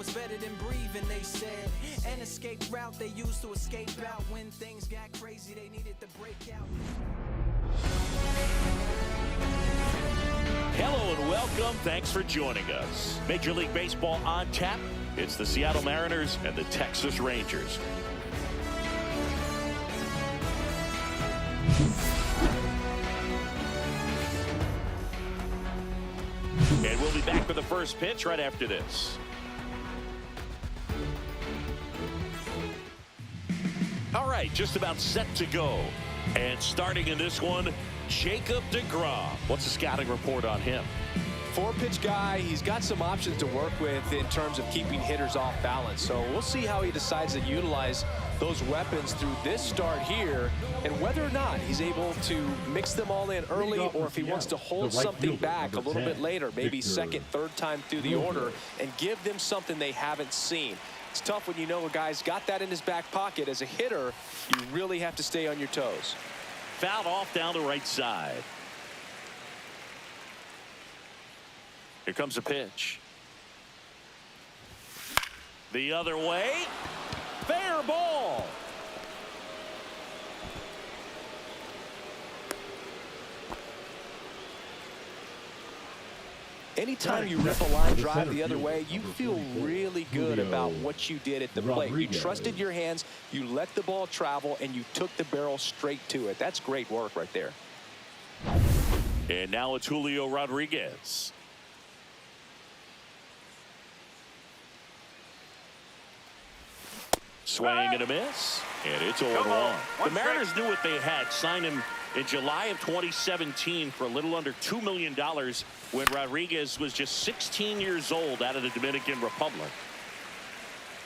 was better than breathing, they said. An escape route they used to escape out. When things got crazy, they needed to break out. Hello and welcome. Thanks for joining us. Major League Baseball on tap. It's the Seattle Mariners and the Texas Rangers. And we'll be back with the first pitch right after this. All right, just about set to go. And starting in this one, Jacob deGrom. What's the scouting report on him? Four-pitch guy. He's got some options to work with in terms of keeping hitters off balance. So we'll see how he decides to utilize those weapons through this start here, and whether or not he's able to mix them all in early, or if he wants to hold something back a little bit later, maybe second, third time through the order, and give them something they haven't seen. It's tough when you know a guy's got that in his back pocket. As a hitter, you really have to stay on your toes. Fouled off down the right side. Here comes a pitch. The other way. Fair ball. Anytime you rip a line drive the other way, you feel really good about what you did at the plate. You trusted your hands, you let the ball travel, and you took the barrel straight to it. That's great work right there. And now it's Julio Rodriguez. Swing and a miss, and it's 0-1. The Mariners knew what they had. Signed him in July of 2017 for a little under $2 million when Rodriguez was just 16 years old out of the Dominican Republic.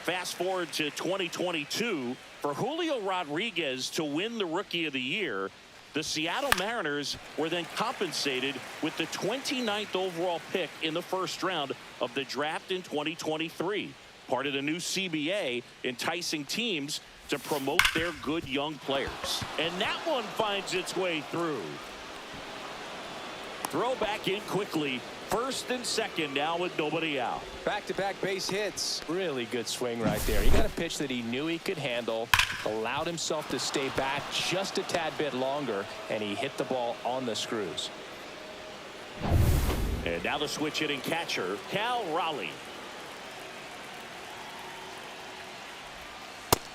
Fast forward to 2022, for Julio Rodriguez to win the Rookie of the Year, the Seattle Mariners were then compensated with the 29th overall pick in the first round of the draft in 2023. Part of the new CBA, enticing teams to promote their good young players. And that one finds its way through. Throw back in quickly. First and second now with nobody out. Back-to-back base hits. Really good swing right there. He got a pitch that he knew he could handle, allowed himself to stay back just a tad bit longer, and he hit the ball on the screws. And now the switch hitting catcher, Cal Raleigh.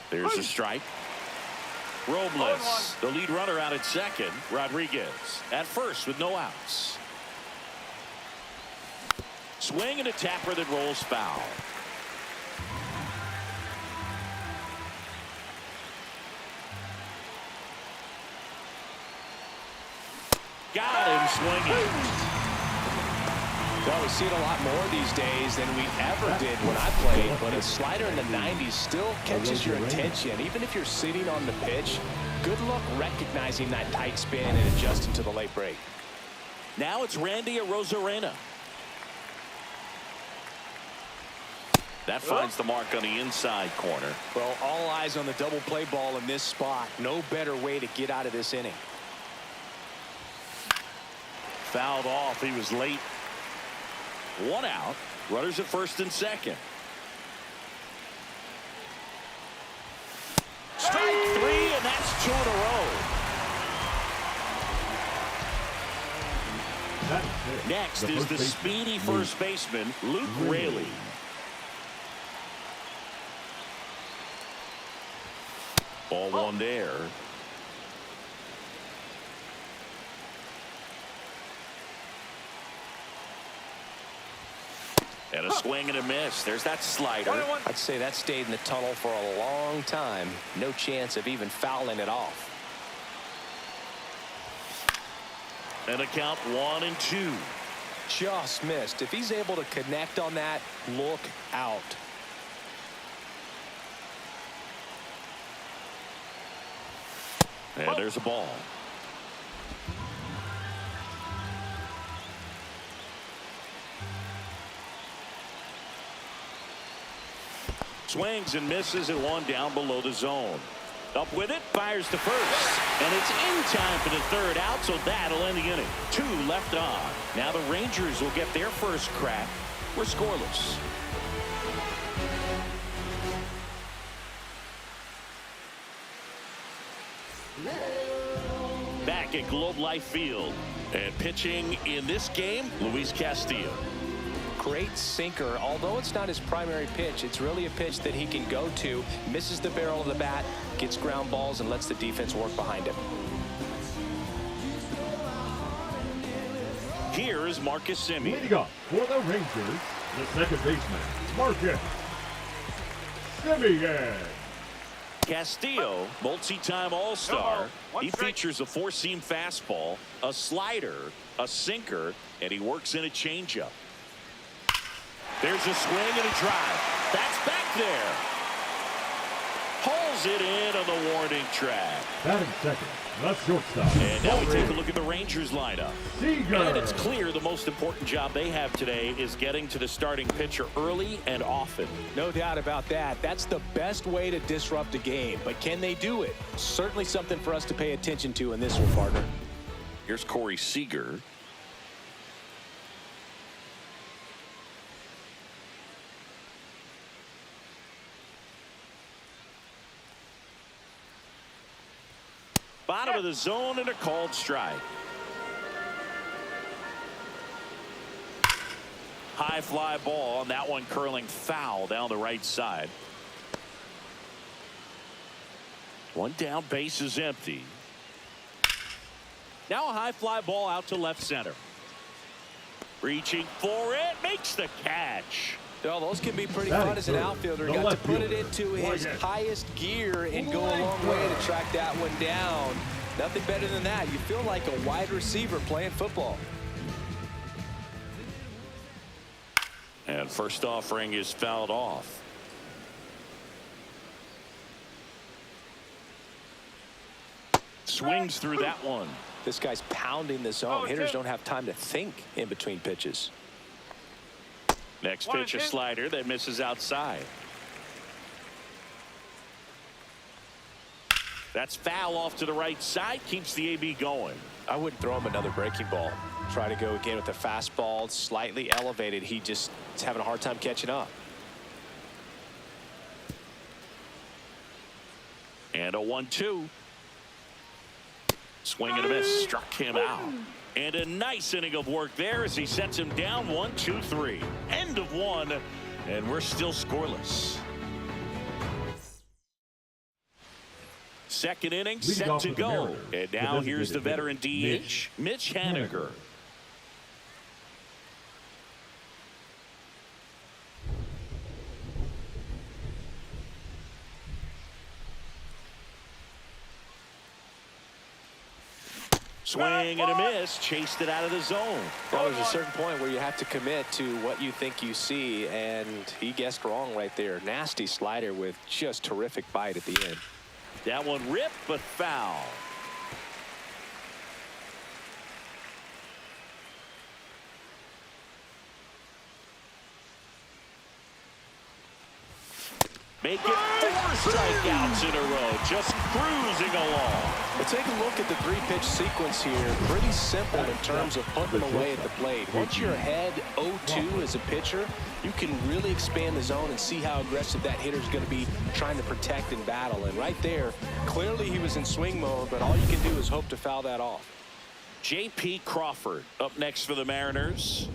There's a strike. Robles, the lead runner out at second. Rodriguez at first with no outs. Swing and a tapper that rolls foul. Got him swinging. Well, we see it a lot more these days than we ever did when I played, but a slider in the 90s still catches your attention. Even if you're sitting on the pitch, good luck recognizing that tight spin and adjusting to the late break. Now it's Randy Arozarena. That finds the mark on the inside corner. Well, all eyes on the double play ball in this spot. No better way to get out of this inning. Fouled off. He was late. One out. Runners at first and second. Strike three, and that's two in a row. Next is the speedy first baseman, Luke Raley. Ball one there. And a swing and a miss. There's that slider. I'd say that stayed in the tunnel for a long time. No chance of even fouling it off. And a count 1-2. Just missed. If he's able to connect on that, look out. And there's a ball. Swings and misses at one down below the zone. Up with it, fires to first. And it's in time for the third out, so that'll end the inning. 2 left on. Now the Rangers will get their first crack. We're scoreless. at Globe Life Field. And pitching in this game, Luis Castillo. Great sinker. Although it's not his primary pitch, it's really a pitch that he can go to, misses the barrel of the bat, gets ground balls, and lets the defense work behind him. Here's Marcus Semien. Leading up for the Rangers, the second baseman, Marcus Semien. Castillo, multi-time All-Star. He features a four-seam fastball, a slider, a sinker, and he works in a changeup. There's a swing and a drive. That's back there. Pulls it in on the warning track. Batting second, the shortstop. And now we take a look at the Rangers lineup. Seager. And it's clear the most important job they have today is getting to the starting pitcher early and often. No doubt about that. That's the best way to disrupt a game. But can they do it? Certainly something for us to pay attention to in this one, partner. Here's Corey Seager. Bottom of the zone and a called strike. High fly ball, and that one curling foul down the right side. One down, base is empty. Now a high fly ball out to left center. Reaching for it, makes the catch. Well, those can be pretty fun as an outfielder. Got to put it into his highest gear and go a long way to track that one down. Nothing better than that. You feel like a wide receiver playing football. And first offering is fouled off. Swings through that one. This guy's pounding the zone. Hitters don't have time to think in between pitches. Next pitch, a slider that misses outside. That's foul off to the right side. Keeps the AB going. I wouldn't throw him another breaking ball. Try to go again with the fastball, slightly elevated. He just is having a hard time catching up. And a 1-2. Swing and a miss. Struck him out. And a nice inning of work there as he sets him down 1-2-3. End of one, and we're still scoreless. Second inning set to go. And now here's the veteran DH, Mitch Haniger. Swing and a miss, chased it out of the zone. Well, there's a certain point where you have to commit to what you think you see, and he guessed wrong right there. Nasty slider with just terrific bite at the end. That one ripped, but foul. Make it 4 strikeouts in a row, just cruising along. But take a look at the 3-pitch sequence here. Pretty simple in terms of putting them away at the plate. Once you're ahead 0-2 as a pitcher, you can really expand the zone and see how aggressive that hitter is going to be trying to protect and battle. And right there, clearly he was in swing mode, but all you can do is hope to foul that off. J.P. Crawford up next for the Mariners.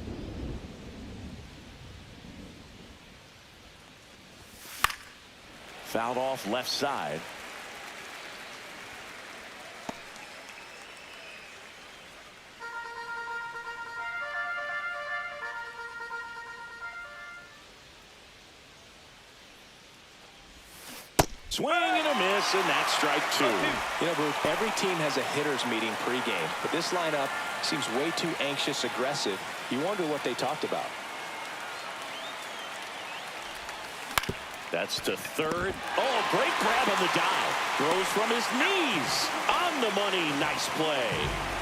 Fouled off left side. Swing and a miss, and that's strike 2. You know, Bruce, every team has a hitters meeting pregame, but this lineup seems way too anxious, aggressive. You wonder what they talked about. That's to third. Oh, great grab on the dive. Throws from his knees. On the money. Nice play.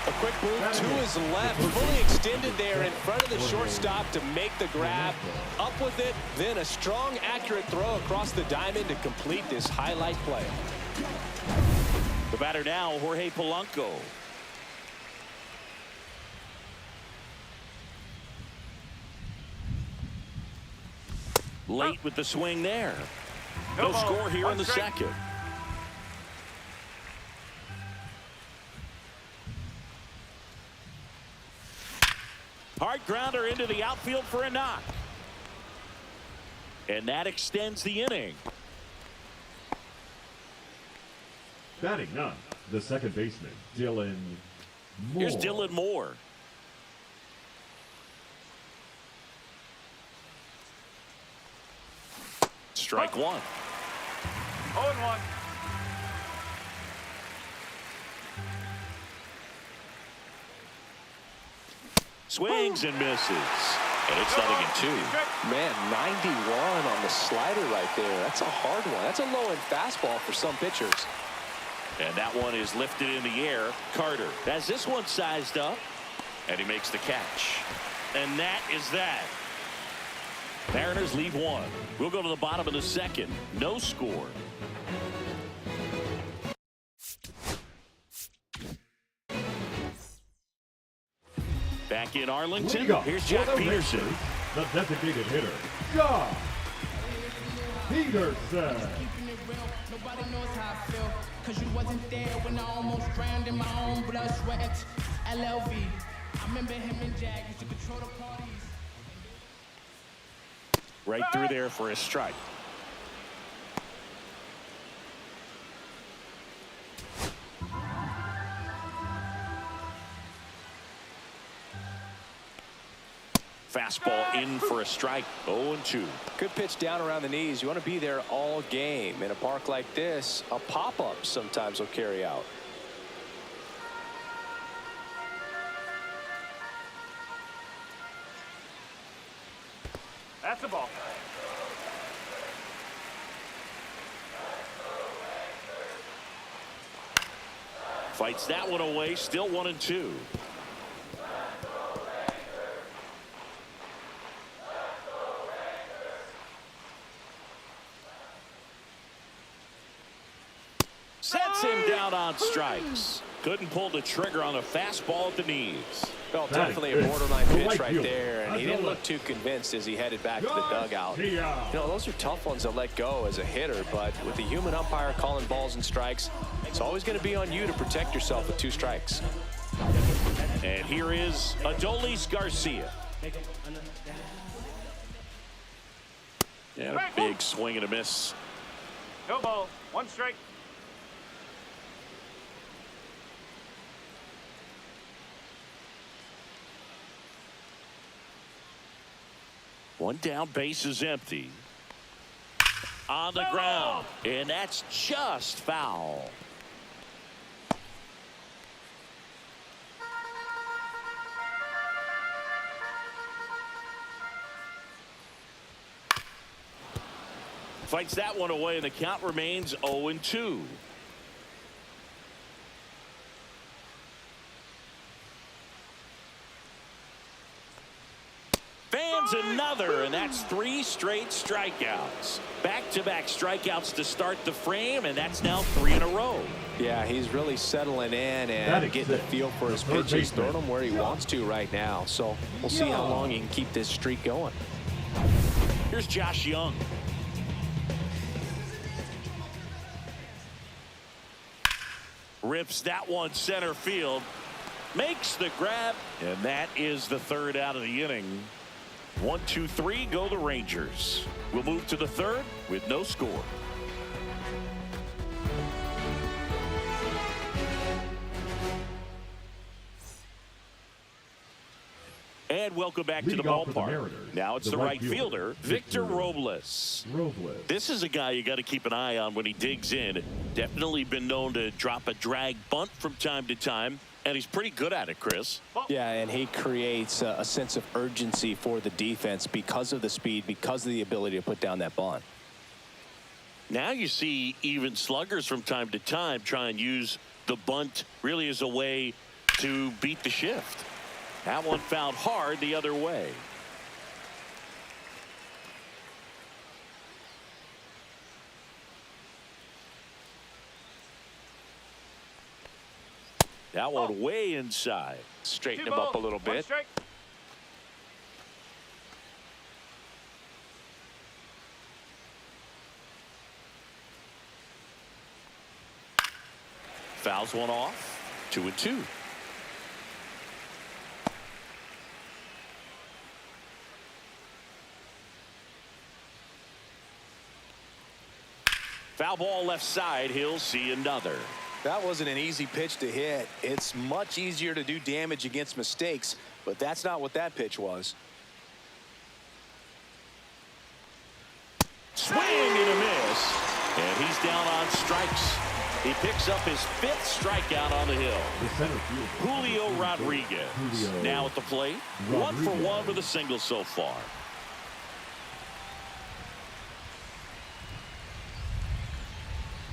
A quick move to his left. Fully extended there in front of the shortstop to make the grab. Up with it. Then a strong, accurate throw across the diamond to complete this highlight play. The batter now, Jorge Polanco. Late with the swing there. No score here in the second. Hard grounder into the outfield for a knock. And that extends the inning. Batting ninth, the second baseman, Dylan Moore. Here's Dylan Moore. Strike one. 0-1. Swings and misses. And it's nothing in two. Man, 91 on the slider right there. That's a hard one. That's a low-end fastball for some pitchers. And that one is lifted in the air. Carter has this one sized up. And he makes the catch. And that is that. Mariners lead one. We'll go to the bottom of the second. No score. Back in Arlington, here's Jack Peterson. The designated hitter, Josh Peterson. Nobody knows how I feel, cause you wasn't there when I almost drowned in my own blood, sweat. LLV. I remember him and Jag used to control the parties. Right through there for a strike. Fastball in for a strike. 0-2. Good pitch down around the knees. You want to be there all game. In a park like this, a pop-up sometimes will carry out. That's the ball. Fights that one away. Still 1-2. Sets him down on strikes. Couldn't pull the trigger on a fastball at the knees. Well, That definitely a is borderline the pitch right right fielder. there, and he didn't Adolis. look too convinced as he headed back to the dugout. You Garcia. know, those are tough ones to let go as a hitter, but with the human umpire calling balls and strikes, it's always going to be on you to protect yourself with 2 strikes. And here is Adolis Garcia. And a big swing and a miss. No ball. 1 strike. One down, base is empty. On the ground, and that's just foul. Fights that one away, and the count remains 0-2. Fans another, and that's 3 straight strikeouts. Back-to-back strikeouts to start the frame, and that's now 3 in a row. Yeah, he's really settling in That and is getting a it. feel for his The third pitches, baseman. throwing them where he wants to right now. So we'll see how long he can keep this streak going. Here's Josh Young. Rips that one center field. Makes the grab, and that is the 3rd out of the inning. 1, 2, 3 go the Rangers. We'll move to the 3rd with no score. And welcome back to the Leading off for the ballpark. Mariners, Now it's the right fielder, Victor Robles. Robles. This is a guy you got to keep an eye on when he digs in. Definitely been known to drop a drag bunt from time to time, and he's pretty good at it, Chris. Yeah, and he creates a sense of urgency for the defense because of the speed, because of the ability to put down that bunt. Now you see even sluggers from time to time try and use the bunt really as a way to beat the shift. That one fouled hard the other way. That one way inside. Straighten 2 him up a balls, little 1 bit. strike. Fouls one off. 2-2. Foul ball left side. He'll see another. That wasn't an easy pitch to hit. It's much easier to do damage against mistakes, but that's not what that pitch was. Swing and a miss. And he's down on strikes. He picks up his 5th strikeout on the hill. The center fielder, Julio Rodriguez Julio now at the plate. Rodriguez. 1 for 1 with a single so far.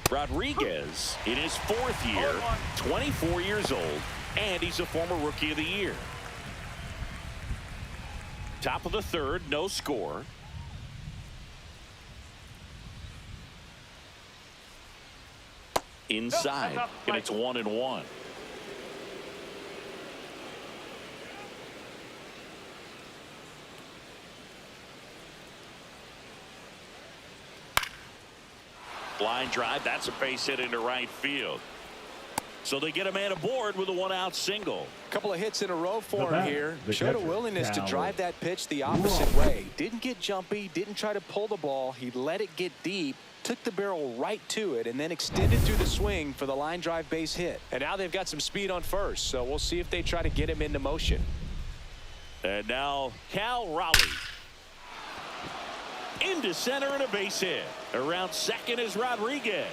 Rodriguez in his 4th year, 24 years old, and he's a former Rookie of the Year. Top of the 3rd, no score. Inside, and it's 1-1. Line drive, that's a base hit into right field. So they get a man aboard with a 1-out single. A couple of hits in a row for The him here. the Showed a catcher, willingness to Cal drive that pitch the opposite way. Didn't get jumpy, didn't try to pull the ball. He let it get deep, took the barrel right to it, and then extended through the swing for the line drive base hit. And now they've got some speed on first, so we'll see if they try to get him into motion. And now Cal Raleigh. Into center and a base hit. Around second is Rodriguez.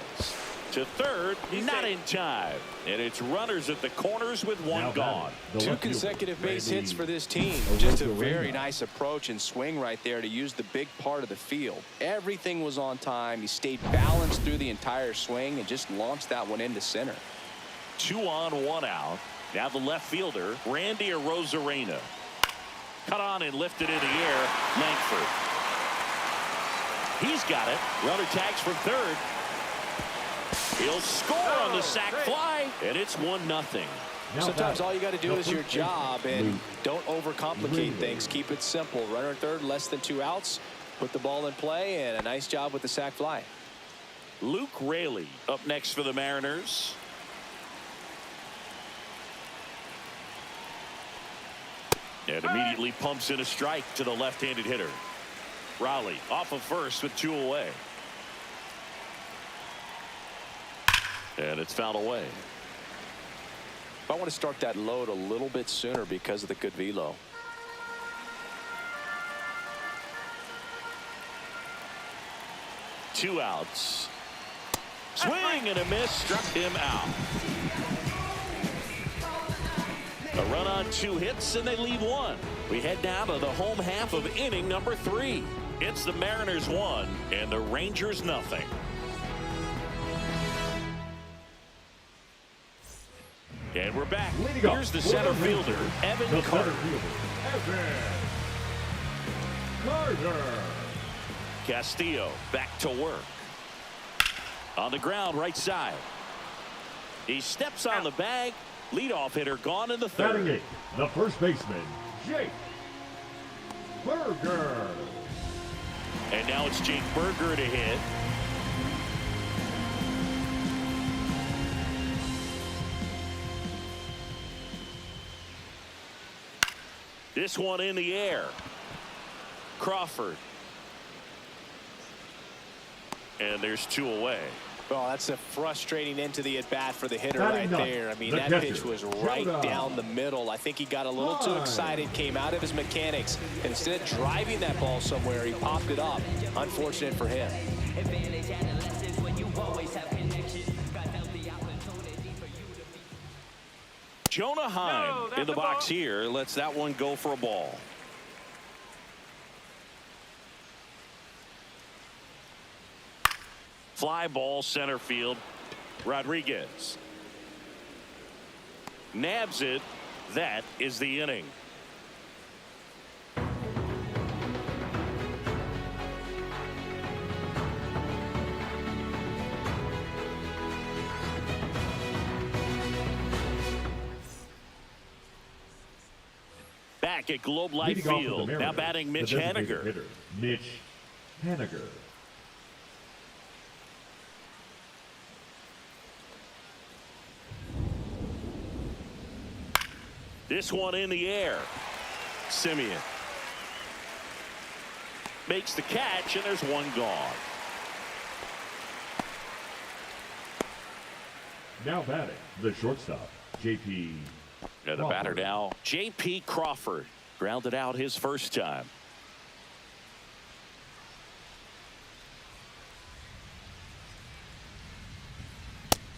To third, not in time. And it's runners at the corners with one Now gone. batting, the 2 left fielder, consecutive base Randy hits for this team. Just a very Arozarena. nice approach and swing right there to use the big part of the field. Everything was on time. He stayed balanced through the entire swing and just launched that one into center. 2 on, 1 out. Now the left fielder, Randy Arozarena. Cut on and lifted in the air, Langford. He's got it. Runner tags from third. He'll score on the sac fly, and it's 1-0. Now Sometimes batting, all you got to do the is your first job baseman, and Luke don't overcomplicate Raley. things. Keep it simple. Runner at third, less than 2 outs. Put the ball in play, and a nice job with the sac fly. Luke Raley up next for the Mariners. And immediately pumps in a strike to the left-handed hitter. Raleigh off of first with 2 away. And it's fouled away. I want to start that load a little bit sooner because of the good velo. Two outs. Swing and a miss, struck him out. A run on 2 hits, and they leave 1. We head down to the home half of inning number 3. It's the Mariners 1 and the Rangers nothing. And we're back. Leading Here's the off center for the fielder, Rangers, Evan the Carter. center fielder, Evan Carter. Castillo back to work. On the ground, right side. He steps on the bag. Leadoff hitter gone in the Batting 3rd. 8th, the first baseman, Jake Burger. And now it's Jake Burger to hit. This one in the air. Crawford. And there's 2 away. Oh, that's a frustrating end to the at-bat for the hitter Batting right ninth, there. I mean, the that catcher, pitch was right Jonah. down the middle. I think he got a little too Fine. excited, came out of his mechanics. Instead of driving that ball somewhere, he popped it up. Unfortunate for him. Jonah Heim No, that's in the a box ball. here lets that one go for a ball. Fly ball center field. Rodriguez nabs it. That is the inning. Back at Globe Life Leading off for the Field. Now Mariners, batting Mitch the designated Haniger. hitter, Mitch Haniger. This one in the air. Simeon makes the catch, and there's one gone. Now batting, the shortstop, J.P. And the batter Crawford. now, J.P. Crawford. Grounded out his first time.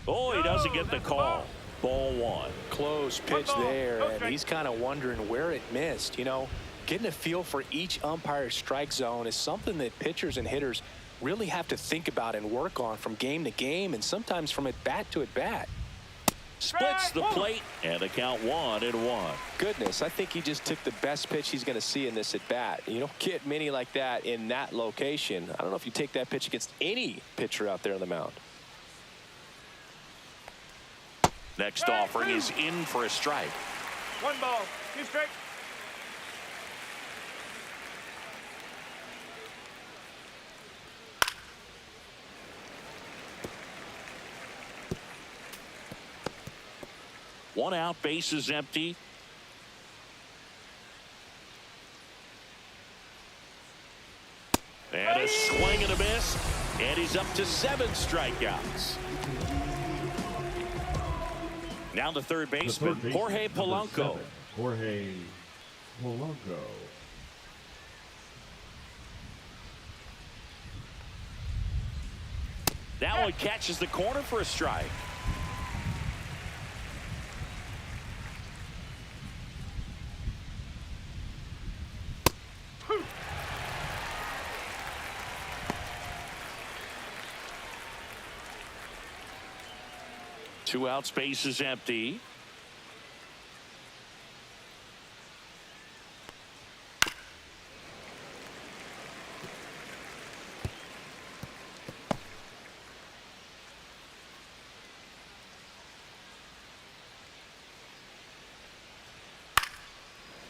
Oh, he doesn't get the call. Ball one. Close pitch ball, there, no and strike. he's kind of wondering where it missed. You know, getting a feel for each umpire's strike zone is something that pitchers and hitters really have to think about and work on from game to game, and sometimes from at bat to at bat. Splits the plate, and the count 1-1. Goodness, I think he just took the best pitch he's going to see in this at bat. You don't get many like that in that location. I don't know if you take that pitch against any pitcher out there on the mound. Next offering is in for a strike. 1 ball, 2 strikes. One out, base is empty. And a swing and a miss. And he's up to 7 strikeouts. Now the third The baseman, third baseman, Jorge number Polanco. 7, Jorge Polanco. That one catches the corner for a strike. Two out, space is empty.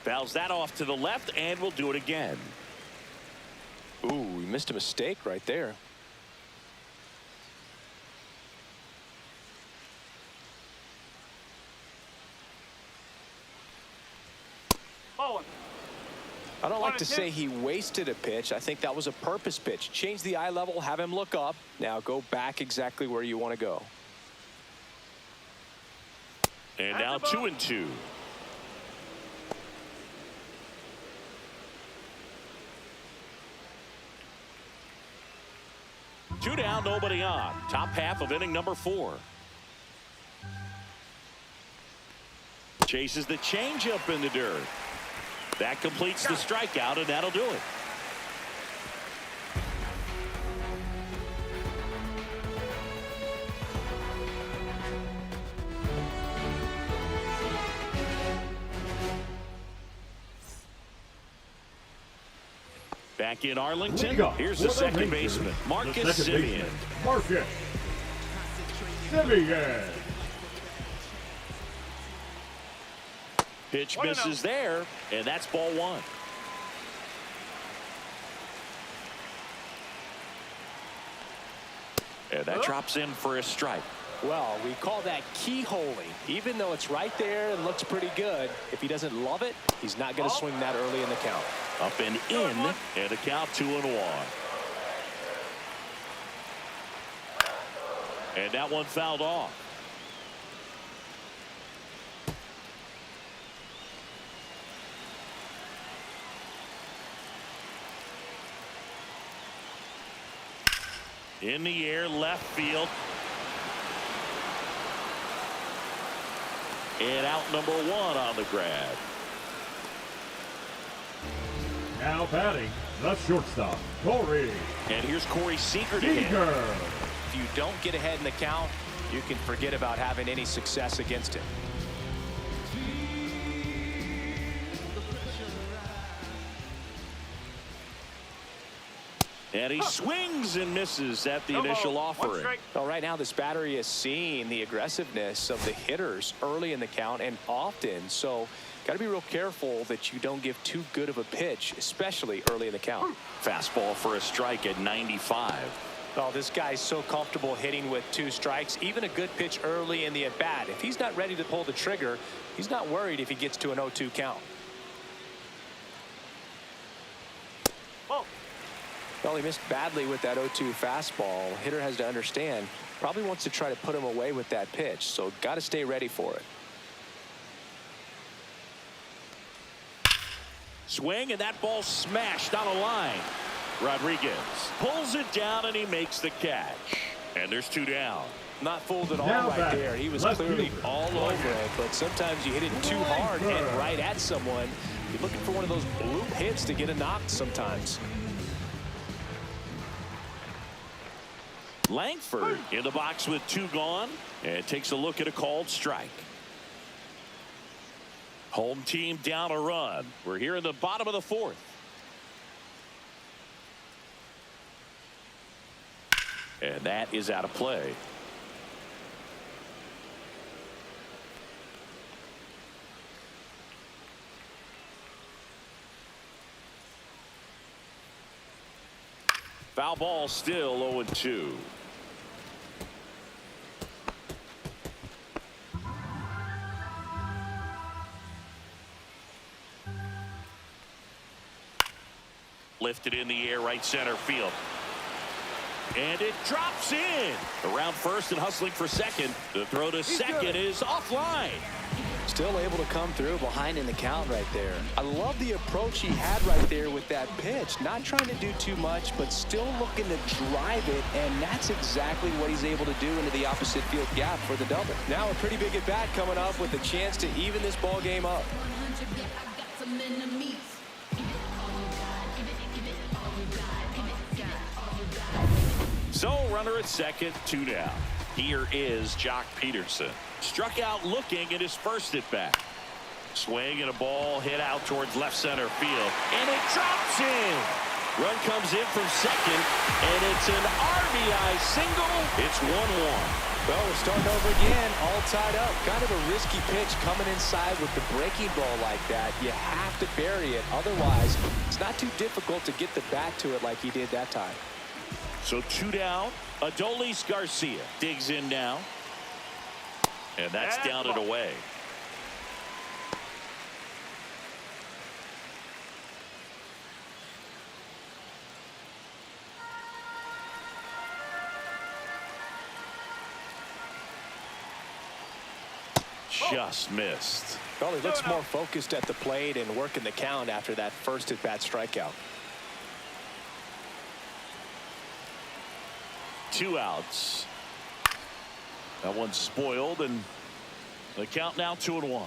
Fouls that off to the left, and we'll do it again. Ooh, we missed a mistake right there. Ball 1. I don't like to 1-2. say he wasted a pitch. I think that was a purpose pitch. Change the eye level, have him look up. Now go back exactly where you want to go. And now 2-2. Two down, nobody on. Top half of inning number 4. Chases the changeup in the dirt. That completes the strikeout, and that'll do it. Back in Arlington, League off here's for the the second Rangers, baseman, the Marcus second Semien. baseman, Marcus Semien. Pitch 1-0. misses there, and that's ball 1. And that drops in for a strike. Well, we call that keyholing. Even though it's right there and looks pretty good, if he doesn't love it, he's not going to swing that early in the count. Up and in, and a count 2-1. And that one fouled off. In the air, left field. And out number 1 on the grab. Now batting, the shortstop, Corey And here's Corey Seager to hit. Seager. If you don't get ahead in the count, you can forget about having any success against him. And he swings and misses at the No ball, initial 1 offering. strike. Well, right now, this battery is seeing the aggressiveness of the hitters early in the count and often. So, got to be real careful that you don't give too good of a pitch, especially early in the count. Fastball for a strike at 95. Well, this guy's so comfortable hitting with 2 strikes. Even a good pitch early in the at-bat. If he's not ready to pull the trigger, he's not worried if he gets to an 0-2 count. Ball. Well, he missed badly with that 0-2 fastball. Hitter has to understand, probably wants to try to put him away with that pitch, so got to stay ready for it. Swing, and that ball smashed on a line. Rodriguez pulls it down, and he makes the catch. And there's 2 down. Not fooled at all Now right back, there. He was left clearly fielder. all over it, but sometimes you hit it too hard and right at someone. You're looking for one of those bloop hits to get a knock sometimes. Langford in the box with 2 gone, and takes a look at a called strike. Home team down a run. We're here in the bottom of the 4th. And that is out of play. Foul ball, still 0-2. Lifted in the air, right center field. And it drops in. Around first and hustling for second. The throw to second is offline. Still able to come through behind in the count right there. I love the approach he had right there with that pitch. Not trying to do too much, but still looking to drive it, and that's exactly what he's able to do into the opposite field gap for the double. Now a pretty big at bat coming up with a chance to even this ball game up. So runner at second, 2 down. Here is Jock Peterson. Struck out looking at his first at bat. Swing and a ball hit out towards left center field. And it drops in. Run comes in from second. And it's an RBI single. It's 1-1. Well, we're starting over again, all tied up. Kind of a risky pitch coming inside with the breaking ball like that. You have to bury it. Otherwise, it's not too difficult to get the bat to it like he did that time. So 2 down. Adolis Garcia digs in now. And that's down and away. Just missed. Well, he looks more focused at the plate and working the count after that first at bat strikeout. 2 outs. That one's spoiled, and the count now 2-1.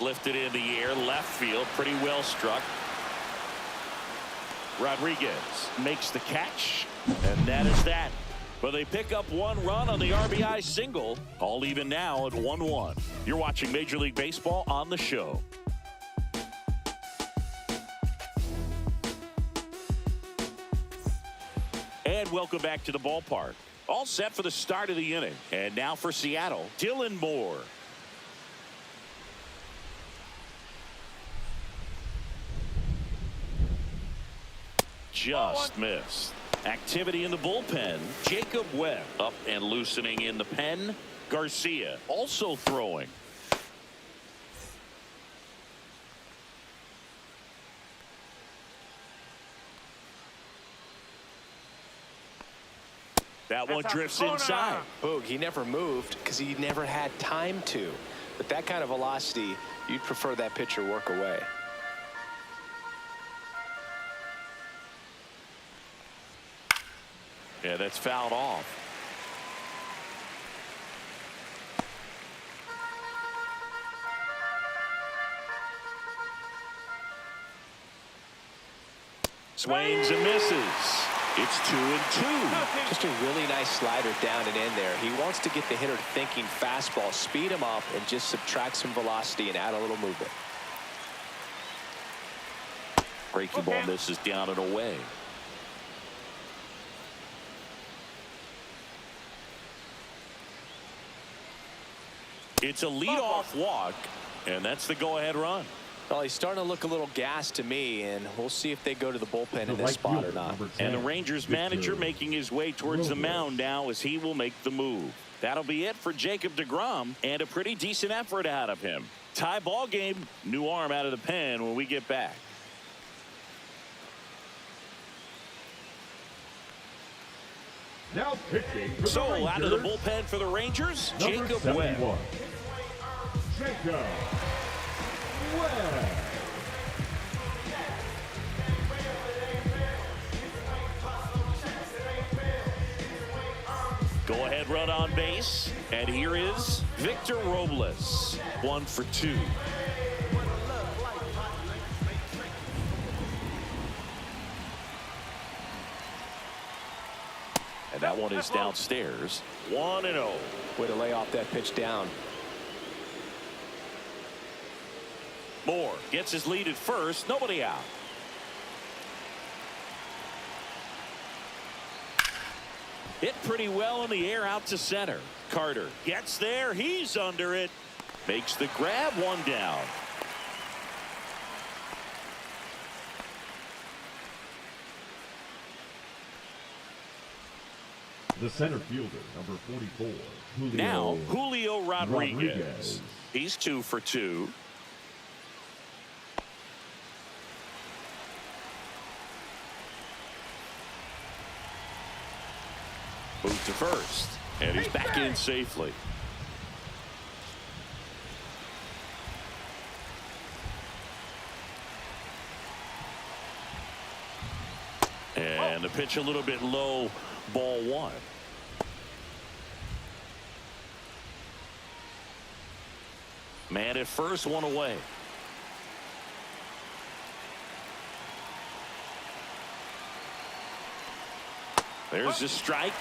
Lifted in the air, left field, pretty well struck. Rodriguez makes the catch, and that is that. But they pick up 1 run on the RBI single. All even now at 1-1. You're watching Major League Baseball on the show. And welcome back to the ballpark. All set for the start of the inning. And now for Seattle, Dylan Moore. Just missed. Activity in the bullpen. Jacob Webb up and loosening in the pen. Garcia also throwing. That one drifts inside. Boog, he never moved because he never had time to. But that kind of velocity, you'd prefer that pitcher work away. Yeah, that's fouled off. Swings and misses. It's 2-2. Just a really nice slider down and in there. He wants to get the hitter thinking fastball, speed him up, and just subtract some velocity and add a little movement. Breaking ball misses down and away. It's a leadoff walk, and that's the go-ahead run. Well, he's starting to look a little gassed to me, and we'll see if they go to the bullpen in The this right spot or fielder, not. number And the 10, Rangers Victor manager making his way towards the Robles. mound now as he will make the move. That'll be it for Jacob deGrom, and a pretty decent effort out of him. Tie ball game, new arm out of the pen when we get back. Now pitching for the So Rangers, out of the bullpen for the Rangers, number Jacob 71, Webb. Jacob Webb. Go ahead run on base. And here is Victor Robles. 1 for 2. And that one is downstairs. 1-0. Way to lay off that pitch down. Moore gets his lead at first. Nobody out. Hit pretty well in the air out to center. Carter gets there. He's under it. Makes the grab. 1 down. The center fielder, number 44, Julio. Now Julio Rodriguez. Rodriguez. He's 2 for 2. Move to first, and he's back in safely. And the pitch a little bit low, ball 1. Man at first, 1 away. There's the strike.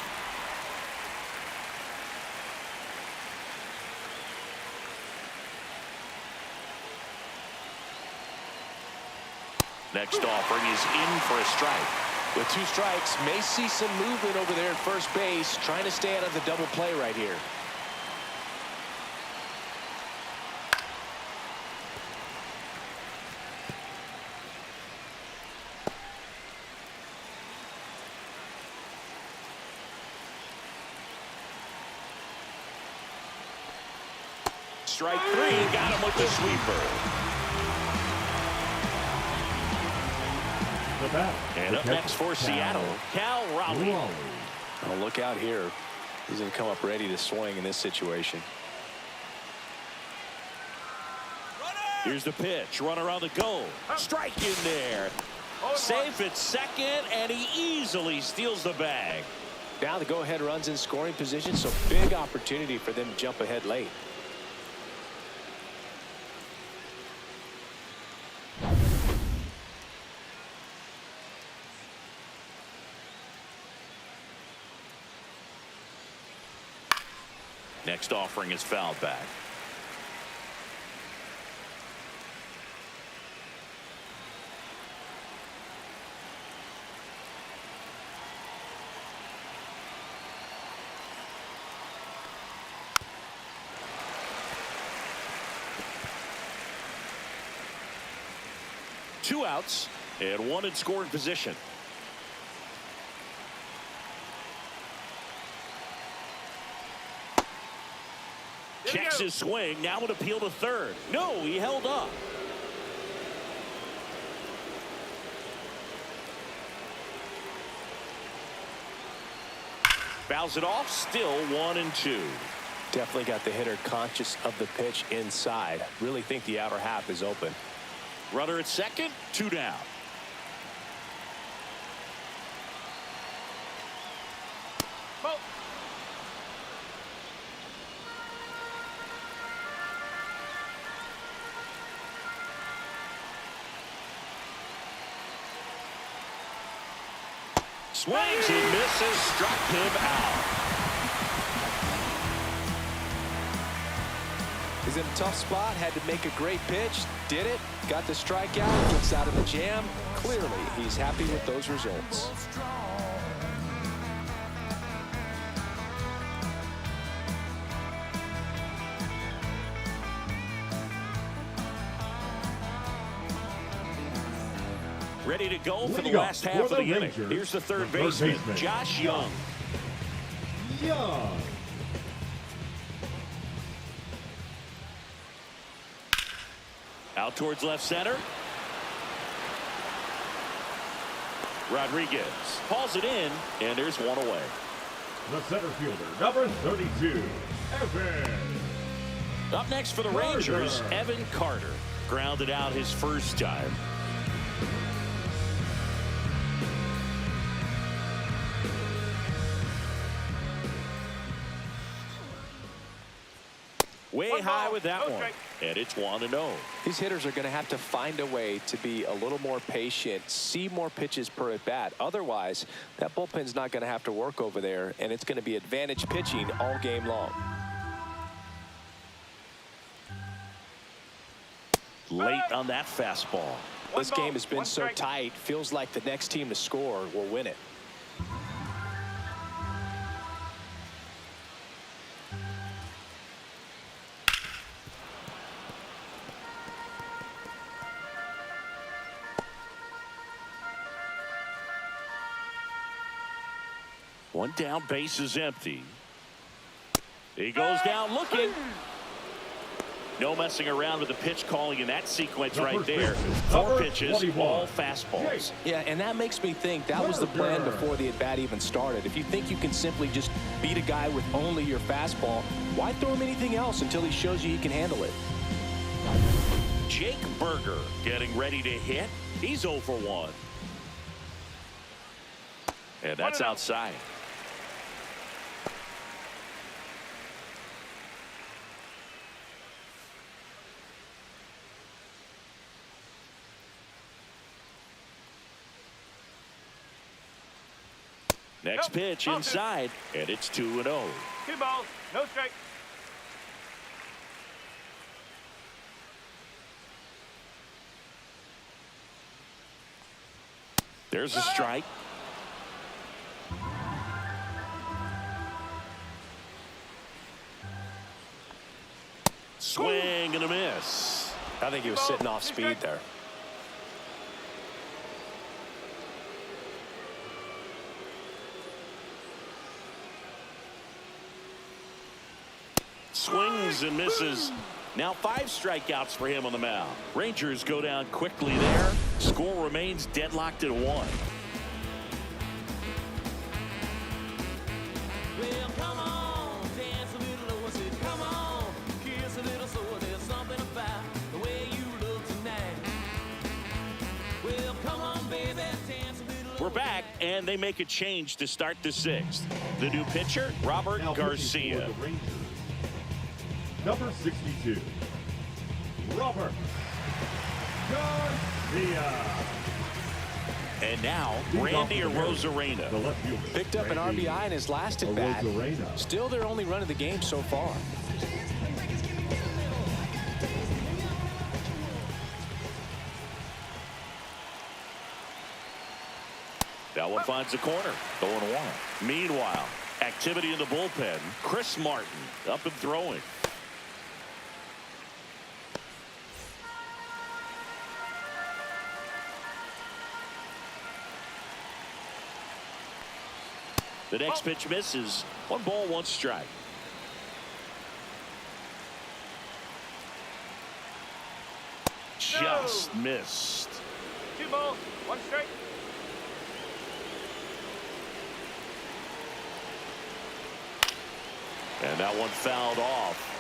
Next offering is in for a strike. With 2 strikes, may see some movement over there at first base, trying to stay out of the double play right here. Strike 3, got him with the sweeper. The bat. And up next for Seattle, Cal Raleigh. Oh, look out here. He's going to come up ready to swing in this situation. Here's the pitch. Runner on the go. Strike in there. Safe at second, and he easily steals the bag. Now the go-ahead runs in scoring position, so big opportunity for them to jump ahead late. Next offering is fouled back. Two outs and 1 in scoring position. Checks his swing. Now would appeal to third. No, he held up. Fouls it off. Still 1 and 2. Definitely got the hitter conscious of the pitch inside. Really think the outer half is open. Runner at second. 2 down. Swings and misses, struck him out. He's in a tough spot, had to make a great pitch, did it, got the strikeout, gets out of the jam. Clearly, he's happy with those results. Ready to go for the Leading up last half of for the the inning. Rangers, Here's the third the third baseman, baseman, Josh Young. Young. Out towards left center. Rodriguez hauls it in, and there's one away. The center fielder, number 32, Evan. Up next for the Rangers, Evan Carter. Grounded out his first time. Way One high ball, with that no one. strike. And it's 1-0. These hitters are going to have to find a way to be a little more patient, see more pitches per at bat. Otherwise, that bullpen's not going to have to work over there, and it's going to be advantage pitching all game long. Late on that fastball. This One ball, game has been one so strike. tight. Feels like the next team to score will win it. One down, base is empty. He goes down looking. No messing around with the pitch calling in that sequence right there. 4 pitches, all fastballs. Yeah, and that makes me think that was the plan before the at-bat even started. If you think you can simply just beat a guy with only your fastball, why throw him anything else until he shows you he can handle it? Jake Berger getting ready to hit. He's 0 for 1. And that's outside. Next pitch inside, and it's 2-0. 2 balls, no strike. There's a strike. Swing and a miss. I think he was sitting off speed there. Swings and misses. Now 5 strikeouts for him on the mound. Rangers go down quickly there. Score remains deadlocked at 1. Well, come on, dance a little, oh, I said, come on, kiss a little, so there's something about the way you look tonight. Well, come on, baby, dance a little. We're back, and they make a change to start the 6th. The new pitcher, Robert Now pitching Garcia. for the Rangers, number 62, Robert Garcia. And now, Leading off Randy for the Mariners, Arozarena. the left fielder, Picked up an Randy RBI in his last at bat. Arozarena. Still their only run of the game so far. That one finds the corner. 0-1. Meanwhile, activity in the bullpen. Chris Martin up and throwing. The next pitch misses. 1 ball, 1 strike. Just missed. 2 balls, 1 strike. And that one fouled off.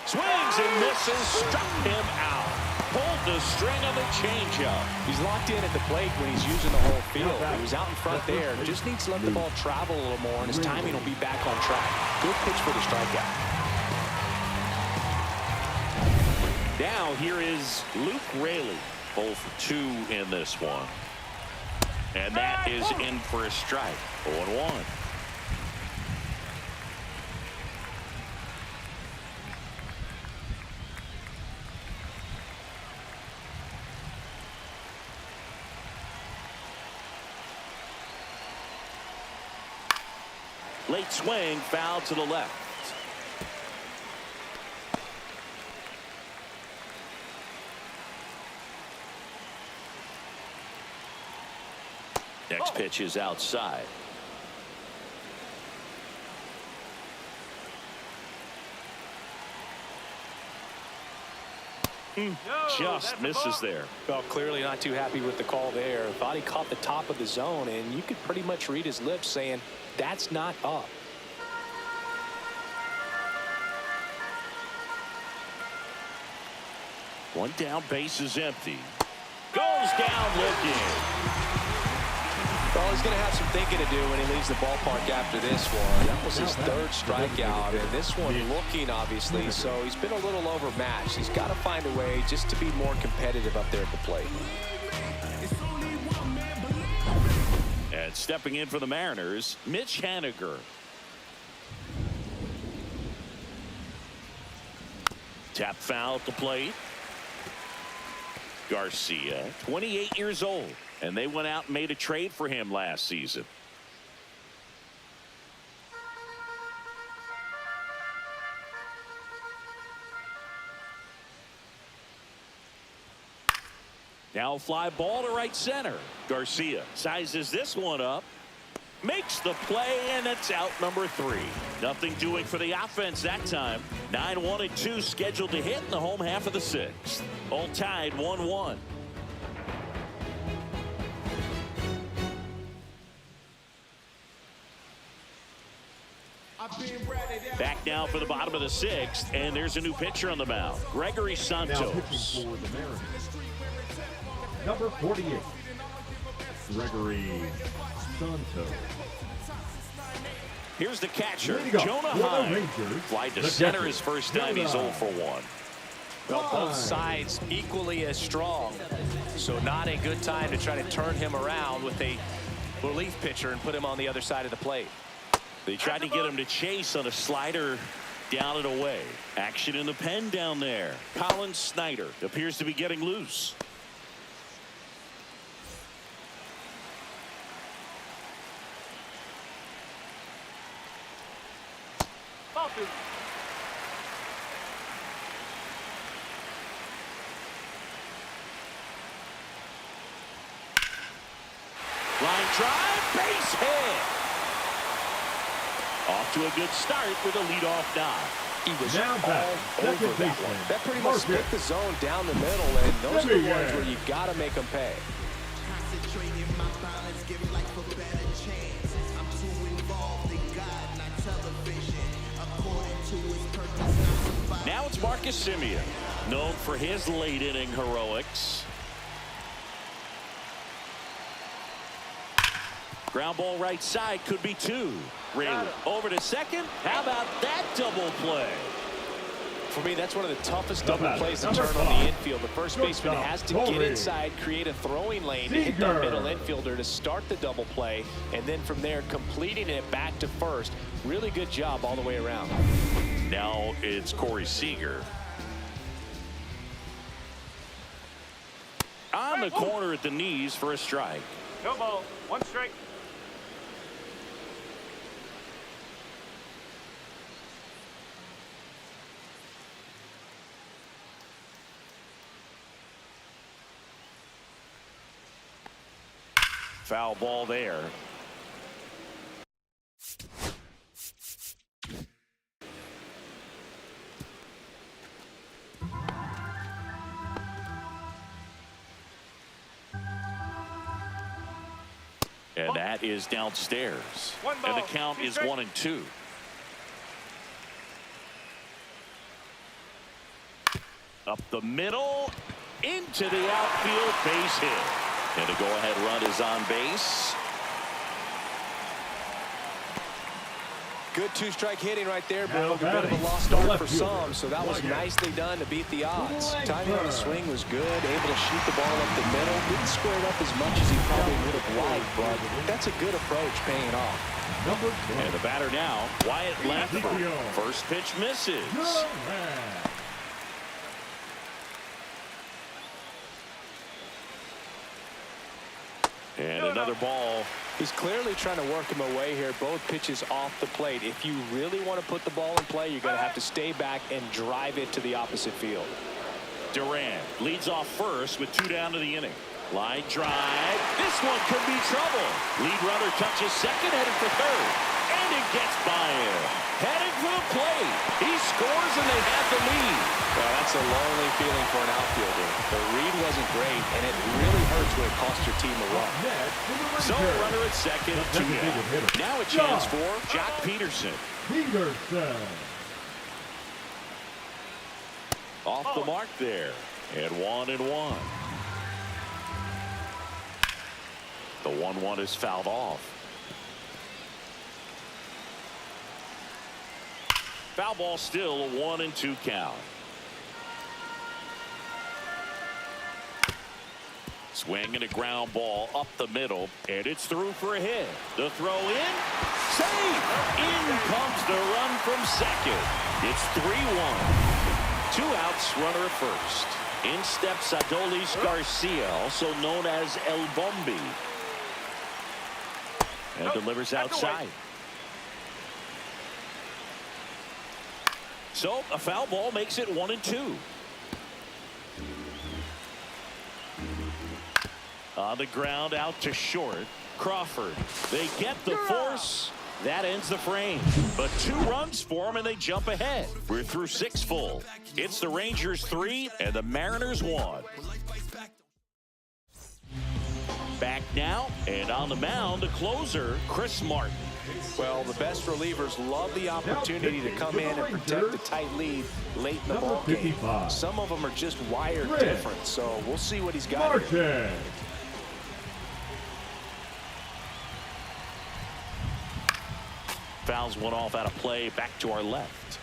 Swings and misses, struck him out. Pulled the string of the changeup. He's locked in at the plate when he's using the whole field. He was out in front there. Just needs to let the ball travel a little more, and his timing will be back on track. Good pitch for the strikeout. Now here is Luke Raley, 0 for 2 in this one. And that is in for a strike. 0-1. Late swing, foul to the left. Next pitch is outside. Just misses there. Well, clearly not too happy with the call there. Thought he caught the top of the zone, and you could pretty much read his lips saying, that's not up. One down, base is empty. Goes down looking. Well, he's going to have some thinking to do when he leaves the ballpark after this one. That was his third strikeout, and this one looking, obviously, so he's been a little overmatched. He's got to find a way just to be more competitive up there at the plate. And stepping in for the Mariners, Mitch Haniger. Tap foul at the plate. Garcia, 28 years old, and they went out and made a trade for him last season. Now fly ball to right center. Garcia sizes this one up, makes the play, and it's out number 3. Nothing doing for the offense that time. 9-1 and 2 scheduled to hit in the home half of the 6th. All tied 1-1. Back now for the bottom of the 6th, and there's a new pitcher on the mound, Gregory Now pitching Santos. for the Mariners. Number 48, Gregory Santos. Here's the catcher, Way to go. Jonah For the Heim. Rangers, Fly to the center catcher, his first time. He's Jonah 0 for 1. Well, both sides equally as strong, so not a good time to try to turn him around with a relief pitcher and put him on the other side of the plate. They tried to get him to chase on a slider down and away. Action in the pen down there. Colin Snyder appears to be getting loose. Ball 2. Line drive, base hit. Off to a good start with a leadoff knock. He was Now all back, over second that baseman, one. That pretty much split Marcus the zone down the middle, and those are the Semien. ones where you got to make them pay. Concentrating my balance, give life a better chance. I'm too involved in God, not television. According to his purpose, not survival. Now it's Marcus Semien, known for his late inning heroics. Ground ball right side, could be 2. Rayleigh over to second. How about that double play? For me, that's one of the toughest The double batter, plays to number turn on 5. the infield. The first baseman Shortstop, has to get Torrey. inside, create a throwing lane to hit that Seager. middle infielder to start the double play, and then from there completing it back to first. Really good job all the way around. Now it's Corey Seager. On the corner at the knees for a strike. No ball. 1 strike. Foul ball there. And that is downstairs. One And the ball, count 2 is strikes. 1-2. Up the middle, into the outfield, base hit. And a go-ahead run is on base. Good 2-strike hitting right there, Now Bill. A bit of a batting, lost the start left for fielder, some, so that was Wagner. nicely done to beat the odds. Wagner. Timing on the swing was good, able to shoot the ball up the middle. Didn't square it up as much as he probably would have liked, but that's a good approach paying off. Number And the 12, batter now, Wyatt Langford. Ezekiel. First pitch misses. Durant. And another ball. He's clearly trying to work him away here. Both pitches off the plate. If you really want to put the ball in play, you're going to have to stay back and drive it to the opposite field. Duran leads off first with 2 down to the inning. Line drive. This one could be trouble. Lead runner touches second, headed for third. And it gets by him. Heading for the plate. He scores and they have the lead. Well, that's a lonely feeling for an outfielder. The read wasn't great, and it really hurts when it costs your team a run. So a runner at second, 2 down. Now a chance for Jock Peterson. Peterson. Off the mark there. And 1-1. The 1-1 is fouled off. Foul ball, still a 1-2 count. Swing and a ground ball up the middle, and it's through for a hit. The throw in, safe. In comes the run from second. It's 3-1. 2 outs, runner at first. In steps Adolis Garcia, also known as El Bombi. And delivers outside. So a foul ball makes it 1-2. On the ground, out to short. Crawford. They get the force. That ends the frame. But 2 runs for them, and they jump ahead. We're through 6 full. It's the Rangers 3 and the Mariners 1. Back now, and on the mound, the closer, Chris Martin. Well, the best relievers love the opportunity to come in and protect the tight lead late in the ball game. Some of them are just wired different, so we'll see what he's got here. Fouls one off out of play, back to our left.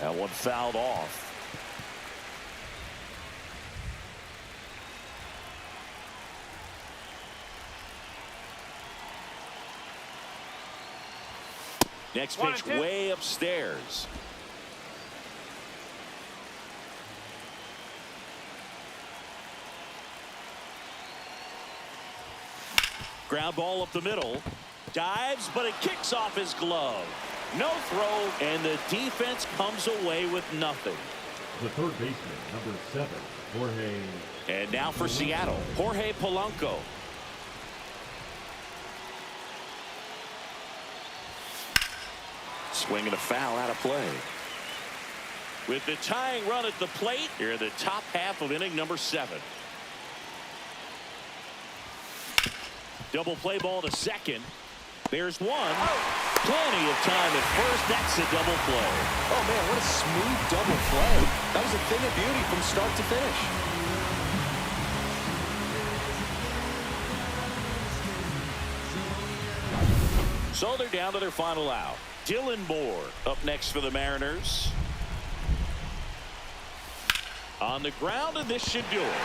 That one fouled off. Next pitch way upstairs. Ground ball up the middle. Dives, but it kicks off his glove. No throw, and the defense comes away with nothing. The third baseman, number 7, Jorge. And now for Seattle, Jorge Polanco. Swinging a foul out of play. With the tying run at the plate, here in the top half of inning number 7. Double play ball to second. There's one. Plenty of time at first. That's a double play. Oh, man, what a smooth double play. That was a thing of beauty from start to finish. So they're down to their final out. Dylan Moore up next for the Mariners. On the ground, and this should do it.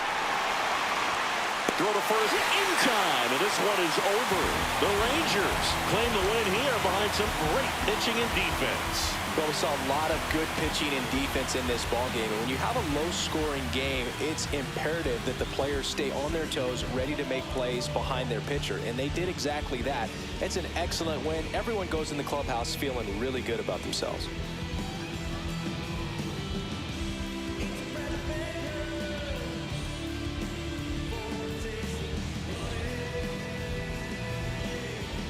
Throw to first in time, and this one is over. The Rangers claim the win here behind some great pitching and defense. Well, we saw a lot of good pitching and defense in this ballgame. And when you have a low-scoring game, it's imperative that the players stay on their toes, ready to make plays behind their pitcher. And they did exactly that. It's an excellent win. Everyone goes in the clubhouse feeling really good about themselves.